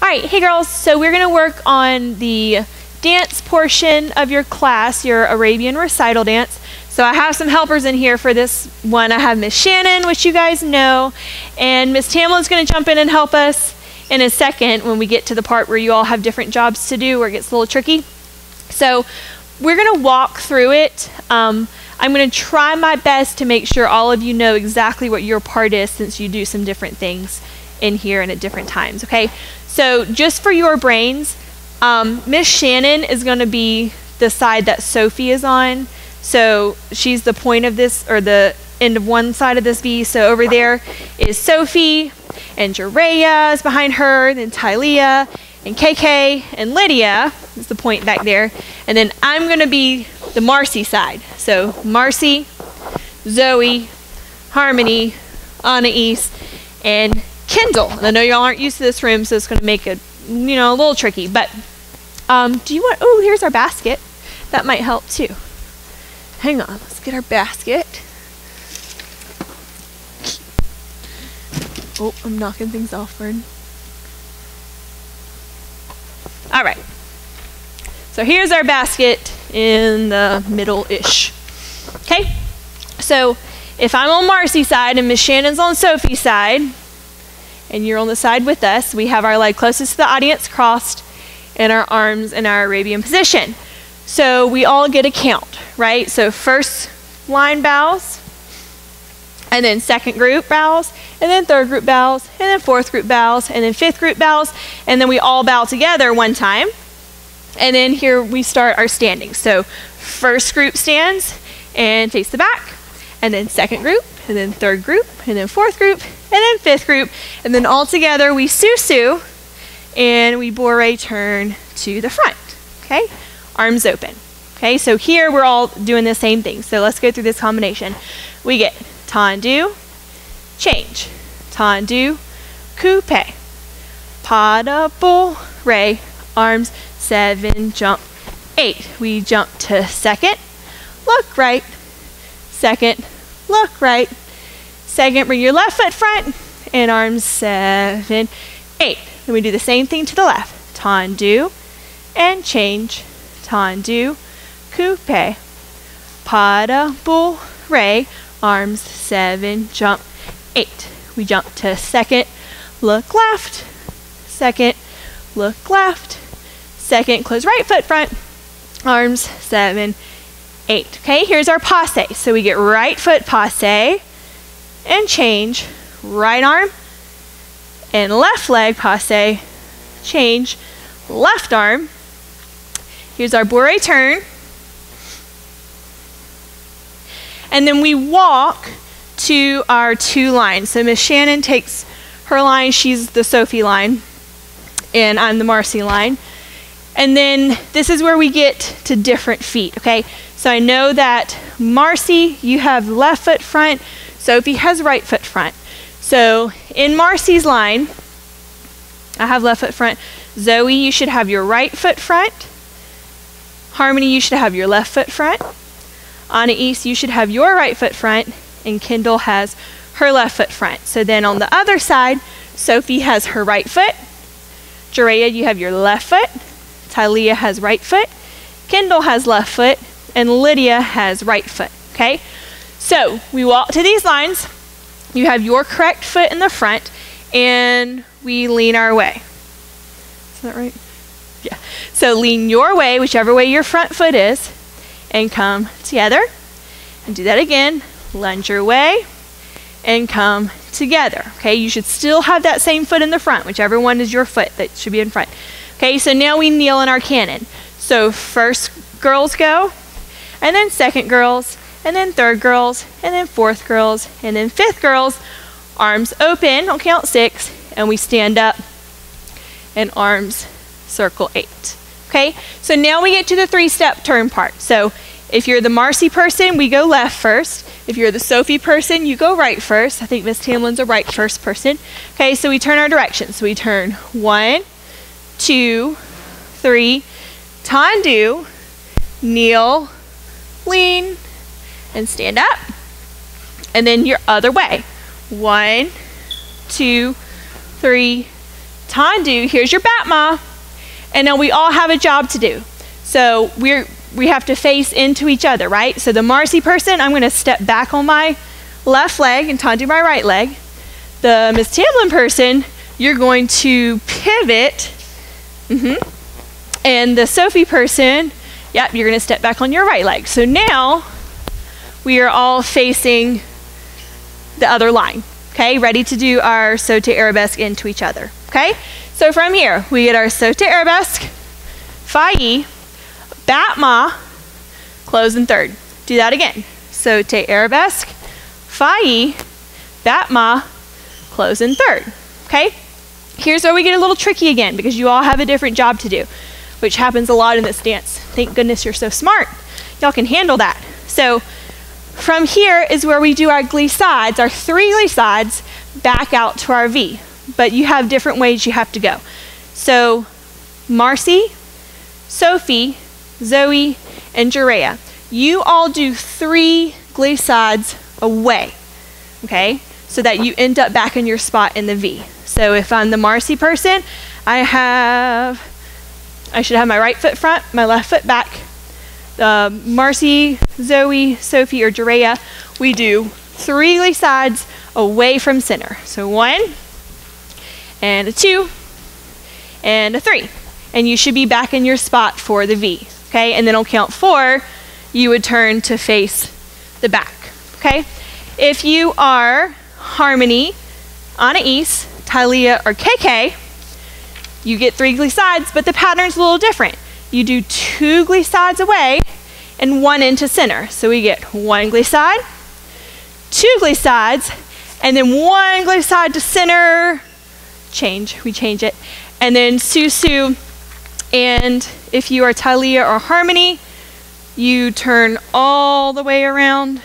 All right, hey girls, so we're gonna work on the dance portion of your class, your Arabian recital dance. So I have some helpers in here for this one. I have Miss Shannon, which you guys know, and Miss Tamlin's gonna jump in and help us in a second when we get to the part where you all have different jobs to do, where it gets a little tricky. So we're gonna walk through it. I'm gonna try my best to make sure all of you know exactly what your part is, since you do some different things in here and at different times, okay? So just for your brains, Miss Shannon is gonna be the side that Sophie is on. So she's the point of this, or the end of one side of this V. So over there is Sophie, and Jereya is behind her, then Tylia, and KK, and Lydia is the point back there. And then I'm gonna be the Marcy side. So Marcy, Zoe, Harmony, Anais, and Kendall. And I know y'all aren't used to this room, so it's gonna make it, you know, a little tricky. But do you want, oh, here's our basket. That might help too. Hang on, let's get our basket. Oh, I'm knocking things off, Vern. All right. So here's our basket in the middle-ish. Okay? So if I'm on Marcy's side and Miss Shannon's on Sophie's side, and you're on the side with us, we have our leg closest to the audience crossed and our arms in our Arabian position. So we all get a count, right? So first line bows, and then second group bows, and then third group bows, and then fourth group bows, and then fifth group bows, and then we all bow together one time. And then here we start our standing. So first group stands and face the back, and then second group, and then third group, and then fourth group, and then fifth group, and then all together we susu, and we bourrée turn to the front, okay? Arms open, okay? So here we're all doing the same thing. So let's go through this combination. We get tendu, change, tendu, coupe, pas de bourrée, arms, 7, jump, 8. We jump to second, look right, second, look right, second, bring your left foot front, and arms, 7, 8. Then we do the same thing to the left, tendu, and change, tendu, coupe, pas de bourrée, arms, 7, jump, 8. We jump to second, look left, second, look left, second, close right foot front, arms, 7, 8. Okay, here's our passe. So we get right foot passe, and change, right arm, and left leg passe, change, left arm. Here's our bourrée turn. And then we walk to our 2 lines. So Miss Shannon takes her line, she's the Sophie line, and I'm the Marcy line. And then this is where we get to different feet, okay? So I know that Marcy, you have left foot front, Sophie has right foot front. So in Marcy's line, I have left foot front. Zoe, you should have your right foot front. Harmony, you should have your left foot front. Anais, you should have your right foot front, and Kendall has her left foot front. So then on the other side, Sophie has her right foot. Jereya, you have your left foot. Tylia has right foot. Kendall has left foot, and Lydia has right foot, okay? So we walk to these lines. You have your correct foot in the front, and we lean our way. Is that right? Yeah. So lean your way, whichever way your front foot is, and come together. And do that again. Lunge your way, and come together. Okay, you should still have that same foot in the front, whichever one is your foot that should be in front. Okay, so now we kneel in our cannon. So first girls go, and then second girls, and then third girls, and then fourth girls, and then fifth girls. Arms open, I'll count 6, and we stand up, and arms circle 8. Okay, so now we get to the 3-step turn part. So if you're the Marcy person, we go left first. If you're the Sophie person, you go right first. I think Miss Tamlin's a right first person. Okay, so we turn our direction. So we turn 1, 2, 3, tendu, kneel, lean, and stand up. And then your other way. 1, 2, 3, Tandu, here's your Batma. And now we all have a job to do. So we have to face into each other, right? So the Marcy person, I'm going to step back on my left leg and Tandu my right leg. The Miss Tamlin person, you're going to pivot. And the Sophie person, yep, you're going to step back on your right leg. So now we are all facing the other line. Okay, ready to do our saute arabesque into each other. Okay, so from here we get our saute arabesque, failli, Batma, close in third. Do that again. Saute arabesque, failli, Batma, close in third. Okay, here's where we get a little tricky again because you all have a different job to do, which happens a lot in this dance. Thank goodness you're so smart. Y'all can handle that. So from here is where we do our glissades, our 3 glissades, back out to our V. But you have different ways you have to go. So Marcy, Sophie, Zoe, and Jerea, you all do 3 glissades away, okay? So that you end up back in your spot in the V. So if I'm the Marcy person, I should have my right foot front, my left foot back. Marcy, Zoe, Sophie, or Jerea, we do 3 glissades away from center. So 1, and a 2, and a 3. And you should be back in your spot for the V, okay? And then on count 4, you would turn to face the back, okay? If you are Harmony, Anais, Tylea, or KK, you get 3 glissades, but the pattern's a little different. You do 2 glissades away and 1 into center. So we get 1 glissade, 2 glissades, and then 1 glissade to center. We change it. And then Susu, and if you are Tylea or Harmony, you turn all the way around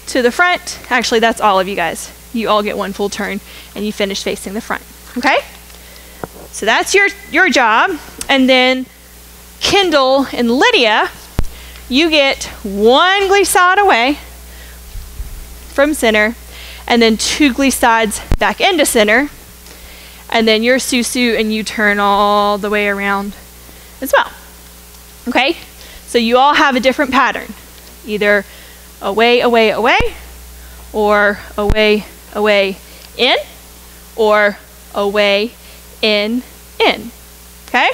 to the front. Actually, that's all of you guys. You all get 1 full turn and you finish facing the front, okay? So that's your job. And then Kendall and Lydia, you get 1 glissade away from center, and then 2 glissades back into center, and then you're Susu and you turn all the way around as well. Okay? So you all have a different pattern. Either away, away, away, or away, away, in, or away, in. Okay?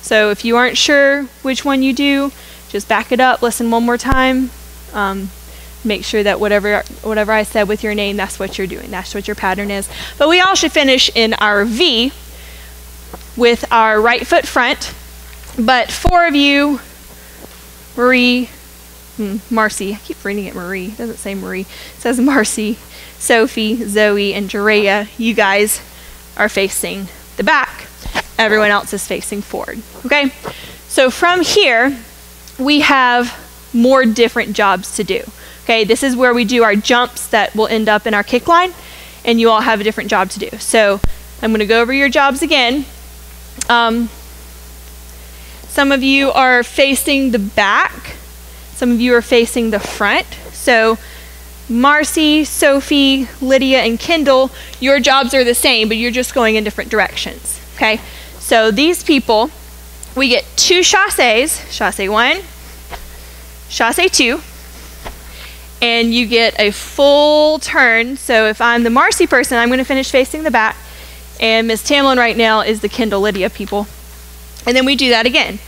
So if you aren't sure which one you do, just back it up, listen one more time. Make sure that whatever I said with your name, that's what you're doing. That's what your pattern is. But we all should finish in our V with our right foot front. But 4 of you, Marcy, I keep reading it Marie. It doesn't say Marie. It says Marcy, Sophie, Zoe, and Jerea. You guys are facing the back. Everyone else is facing forward. Okay? So from here, we have more different jobs to do. Okay, this is where we do our jumps that will end up in our kick line, and you all have a different job to do. So I'm going to go over your jobs again. Some of you are facing the back. Some of you are facing the front. So Marcy, Sophie, Lydia, and Kendall, your jobs are the same, but you're just going in different directions. Okay, so these people, we get 2 chasses, chasse 1, chasse 2, and you get a full turn. So if I'm the Marcy person, I'm going to finish facing the back, and Miss Tamlin right now is the Kendall Lydia people. And then we do that again.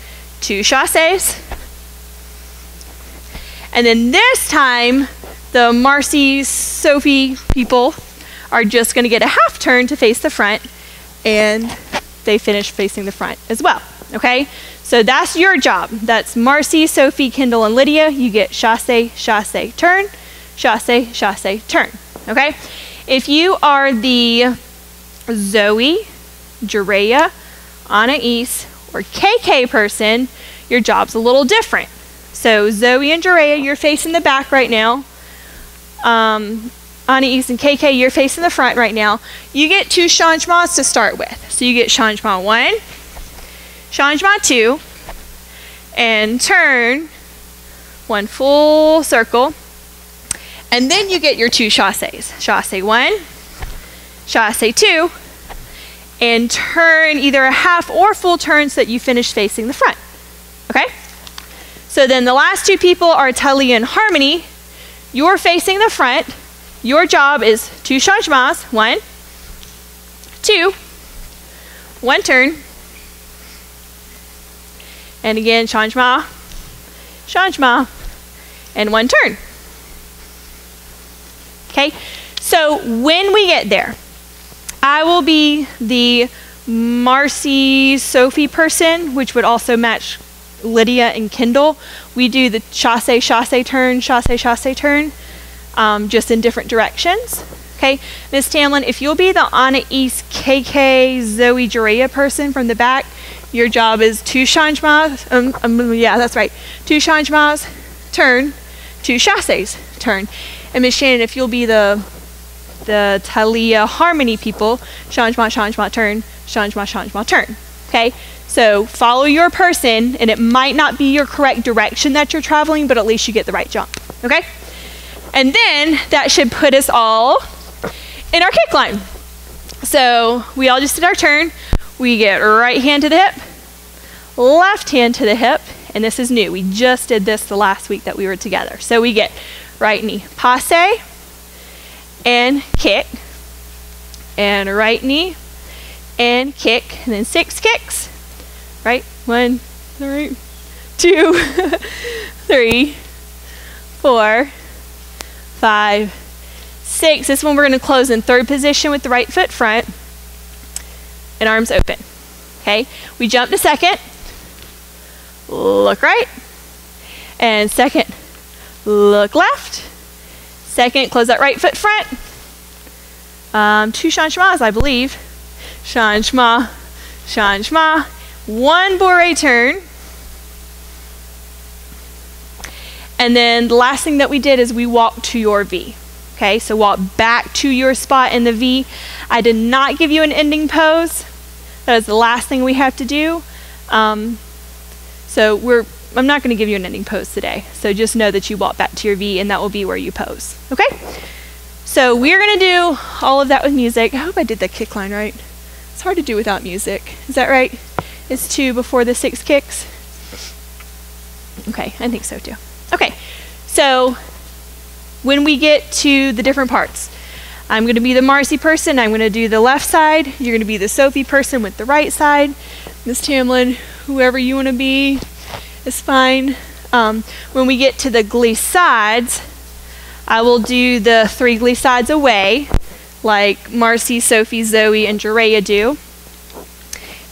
2 chasses, and then this time the Marcy, Sophie people are just going to get a half turn to face the front, and they finish facing the front as well. Okay, so that's your job. That's Marcy, Sophie, Kendall, and Lydia. You get chasse, chasse, turn, chasse, chasse, turn. Okay, if you are the Zoe, Jerea, Anais, or KK person, your job's a little different. So Zoe and Jerea, you're facing the back right now. Anais and KK, you're facing the front right now. You get 2 changements to start with. So you get changement 1, changement 2, and turn 1 full circle. And then you get your 2 chasses. Chasse 1, chasse 2, and turn either a half or full turn so that you finish facing the front. Okay? So then the last two people are Talia and Harmony. You're facing the front. Your job is 2 changements. 1, 2, 1 turn. And again, changement, changement, and 1 turn. Okay? So when we get there, I will be the Marcy, Sophie person, which would also match Lydia and Kendall. We do the chasse, chasse, turn, chasse, chasse, turn, just in different directions. Okay, Miss Tamlin, if you'll be the Anna East, KK, Zoe, Jerea person from the back, your job is 2 changements, yeah, that's right, 2 changements, turn, 2 chasses, turn. And Miss Shannon, if you'll be the Talia Harmony people, changement, changement, turn, changement, changement, turn. Okay? So follow your person, and it might not be your correct direction that you're traveling, but at least you get the right jump. Okay? And then that should put us all in our kick line. So we all just did our turn. We get right hand to the hip, left hand to the hip, and this is new. We just did this the last week that we were together. So we get right knee passe, and kick, and right knee, and kick, and then 6 kicks, right? 1, 3, 2, 3, 4, 5, 6. This one we're going to close in 3rd position with the right foot front, and arms open. Okay, we jump to 2nd, look right, and 2nd, look left. 2nd, close that right foot front. 2 changements, I believe. Changement, changement. 1 bourrée turn. And then the last thing that we did is we walked to your V. Okay, so walk back to your spot in the V. I did not give you an ending pose. That is the last thing we have to do. I'm not going to give you an ending pose today. So just know that you walk back to your V, and that will be where you pose. Okay? So we're going to do all of that with music. I hope I did the kick line right. It's hard to do without music. Is that right? It's 2 before the 6 kicks? Okay, I think so too. Okay, so when we get to the different parts, I'm going to be the Marcy person. I'm going to do the left side. You're going to be the Sophie person with the right side. Miss Tamlin, whoever you want to be is fine. When we get to the glissades, I will do the 3 glissades away, like Marcy, Sophie, Zoe, and Jerea do.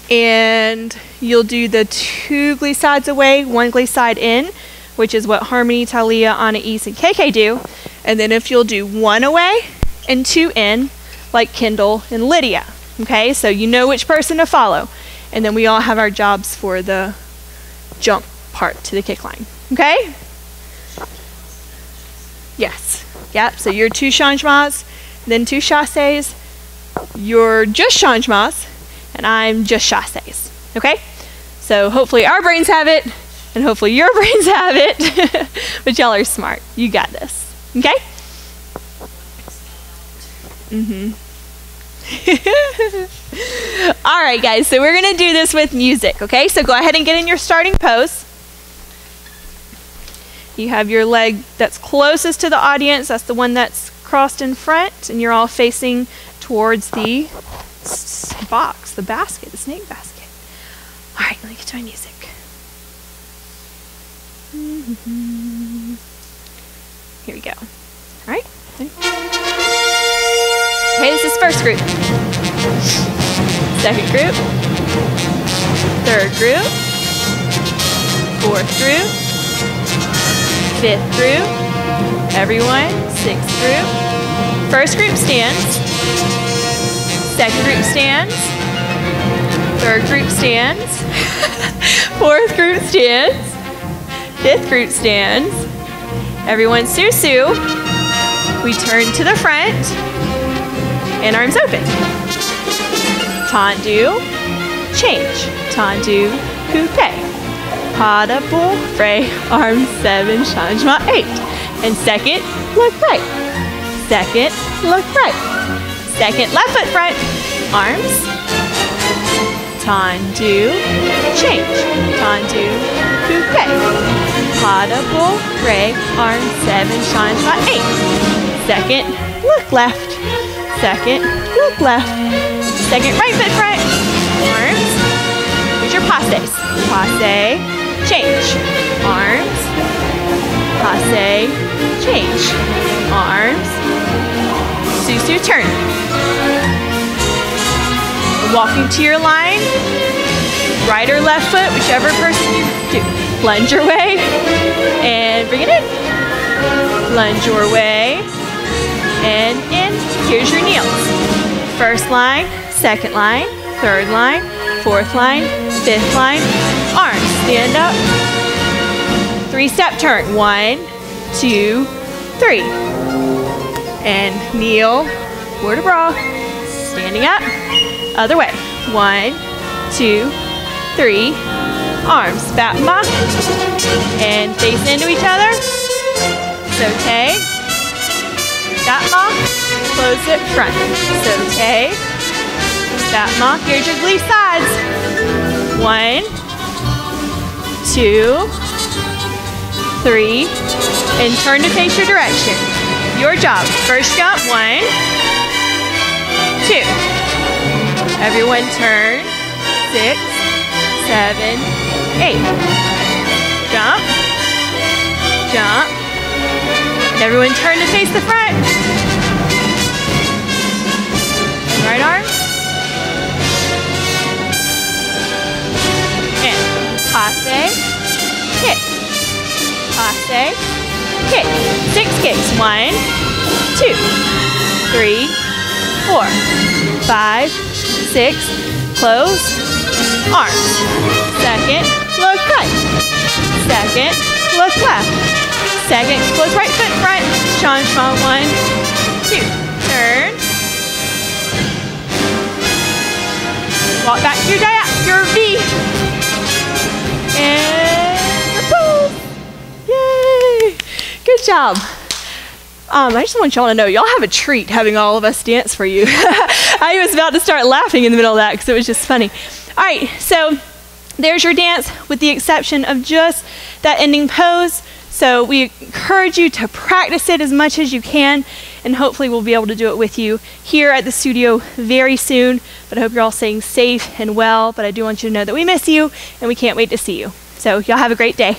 And you'll do the 2 glissades away, 1 glissade in, which is what Harmony, Talia, Anna East, and KK do. And then if you'll do 1 away and 2 in, like Kendall and Lydia. Okay, so you know which person to follow. And then we all have our jobs for the jump part to the kick line. Okay? Yes. Yep, so you're 2 changements, then 2 chasses. You're just changements, and I'm just chasses. Okay? So hopefully our brains have it, and hopefully your brains have it. But y'all are smart. You got this. Okay? All right, guys, so we're going to do this with music, okay? So go ahead and get in your starting pose. You have your leg that's closest to the audience. That's the one that's crossed in front, and you're all facing towards the box, the basket, the snake basket. All right, let me get to my music. Here we go. All right. Okay, this is first group. Second group. Third group. Fourth group. Fifth group. Everyone. Sixth group. First group stands. Second group stands. Third group stands. Fourth group stands. Fifth group stands. Everyone susu. We turn to the front. And arms open. Tendu, change. Tendu, coupe. Pas de boule, fray, arms 7, changement 8. And second, look right. Second, look right. Second, left foot front, arms. tendu, change, tendu, coupe. Pas de boule, break, arm, 7, changement, 8. Second, look left. Second, look left. Second, right foot front. Arms. Here's your passes. Passe, change. Arms. Passe, change. Arms. Susu, turn. Walking to your line. Right or left foot, whichever person you do. Lunge your way. And bring it in. Lunge your way. And in. Here's your kneels. First line, second line, third line, fourth line, fifth line. Arms, stand up. 3-step turn. 1, 2, 3. And kneel, vertebra. Standing up. Other way. 1, 2, 3. Arms, battement. And face into each other. Saute. Battement. Close it front. Saute. Battement. Here's your glisse sides. 1, 2, 3. And turn to face your direction. Your job. First jump. 1, 2. Everyone turn. 6, 7, 8. Jump. Jump. And everyone turn to face the front. And right arm. And passe, kick. Passe, kick. 6 kicks. 1, 2, 3, 4, 5, 6. Close. Arms. Second, look right. Second, look left. Second, close right foot front. Changement. 1, 2. Turn. Walk back to your V. And poof. Yay! Good job. I just want y'all to know, y'all have a treat having all of us dance for you. I was about to start laughing in the middle of that because it was just funny. All right, so there's your dance with the exception of just that ending pose. So we encourage you to practice it as much as you can, and hopefully we'll be able to do it with you here at the studio very soon. But I hope you're all staying safe and well, but I do want you to know that we miss you and we can't wait to see you. So y'all have a great day.